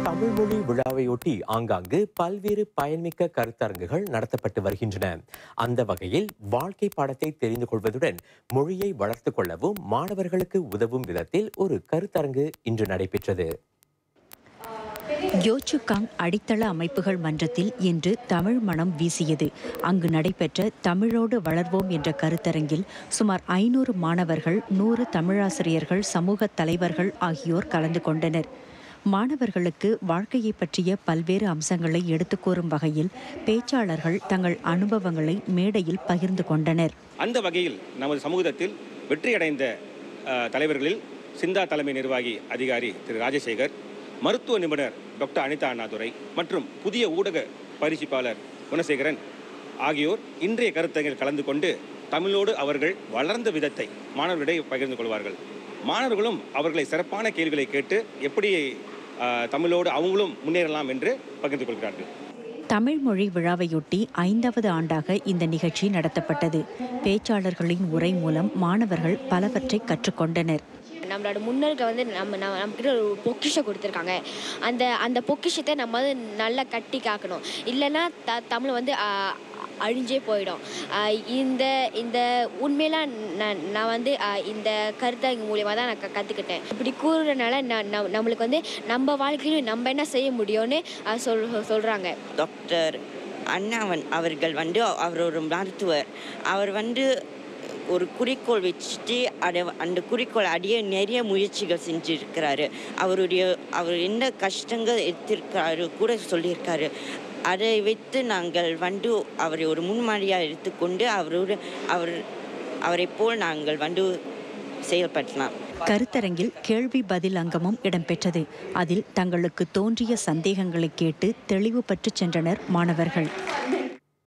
தமிழ்மொழி விழாவையொட்டி ஆங்காங்கு பல்வேறு பயன்மிக்க கருத்தரங்குகள் நடத்தப்பட்டு வருகின்றன. அந்த வகையில் வாழ்க்கை பாடத்தை தெரிந்து கொள்வதுடன் மொழியை வளர்த்துக் கொள்ளவும் மாணவர்களுக்கு உதவும் விதத்தில் ஒரு கருத்தரங்கு இன்று நடைபெற்றது. யோச்சுகாங் அடித்தள அமைப்புகள் மன்றத்தில் இன்று தமிழ் மனம் வீசியது. அங்கு நடைபெற்ற தமிழோடு வளர்வோம் என்ற கருத்தரங்கில் சுமார் 500 மாணவர்கள், 100 தமிழாசிரியர்கள், சமூக தலைவர்கள் ஆகியோர் கலந்து கொண்டனர். மாணவர்களுக்கு வாழ்க்கையை பற்றிய பல்வேறு அம்சங்களை எடுத்துக் கூறும் வகையில் பேச்சாளர்கள் தங்கள் அனுபவங்களை மேடையில் பகிர்ந்து கொண்டனர். அந்த வகையில் நமது சமூகத்தில் வெற்றியடைந்த தலைவர்களில் சிந்தா தலைமை நிர்வாகி அதிகாரி திரு ராஜசேகர், மருத்துவ நிபுணர் டாக்டர் அனிதா அண்ணாதுரை மற்றும் புதிய ஊடக பயிற்சிப்பாளர் குணசேகரன் ஆகியோர் இன்றைய கருத்தரங்கில் கலந்து கொண்டு தமிழோடு அவர்கள் வளர்ந்த விதத்தை மாணவர்களிடையே பகிர்ந்து கொள்வார்கள். மாணவர்களும் அவர்களை சிறப்பான கேள்விகளை கேட்டு எப்படி தமிழோடு அவங்களும் முன்னேறலாம் என்று பகிர்ந்து கொள்கிறார்கள். தமிழ் மொழி விழாவையொட்டி 5வது ஆண்டாக இந்த நிகழ்ச்சி நடத்தப்பட்டது. பேச்சாளர்களின் உரை மூலம் மாணவர்கள் பலவற்றை கற்றுக்கொண்டனர். நம்மளோட முன்னோர்கள் வந்து நம்மக்கிட்ட ஒரு பொக்கிஷம் கொடுத்துருக்காங்க. அந்த பொக்கிஷத்தை நம்ம வந்து நல்லா கட்டி காக்கணும். இல்லைன்னா தமிழ் வந்து அழிஞ்சே போயிடும். இந்த உண்மையெல்லாம் நான் வந்து இந்த கருத்தரங்கு மூலியமாக தான் நான் கற்றுக்கிட்டேன். இப்படி கூறுறதுனால நம்மளுக்கு வந்து நம்ம வாழ்க்கையிலும் நம்ம என்ன செய்ய முடியும்னு சொல்கிறாங்க. டாக்டர் அண்ணாவன் அவர்கள் வந்து அவர் ஒரு மருத்துவர். அவர் வந்து ஒரு குறிக்கோள் வச்சுட்டு அந்த குறிக்கோள் அடைய நிறைய முயற்சிகள் செஞ்சுருக்கிறாரு. அவர் என்ன கஷ்டங்கள் எடுத்திருக்காரு கூட சொல்லியிருக்காரு. அதை வைத்து நாங்கள் வந்து அவரை ஒரு முன்மாதிரியாக எடுத்துக்கொண்டு அவரை போல் நாங்கள் வந்து செயல்படுத்தலாம். கருத்தரங்கில் கேள்வி பதில் அங்கமும் இடம்பெற்றது. அதில் தங்களுக்கு தோன்றிய சந்தேகங்களை கேட்டு தெளிவு பெற்று சென்றனர் மாணவர்கள்.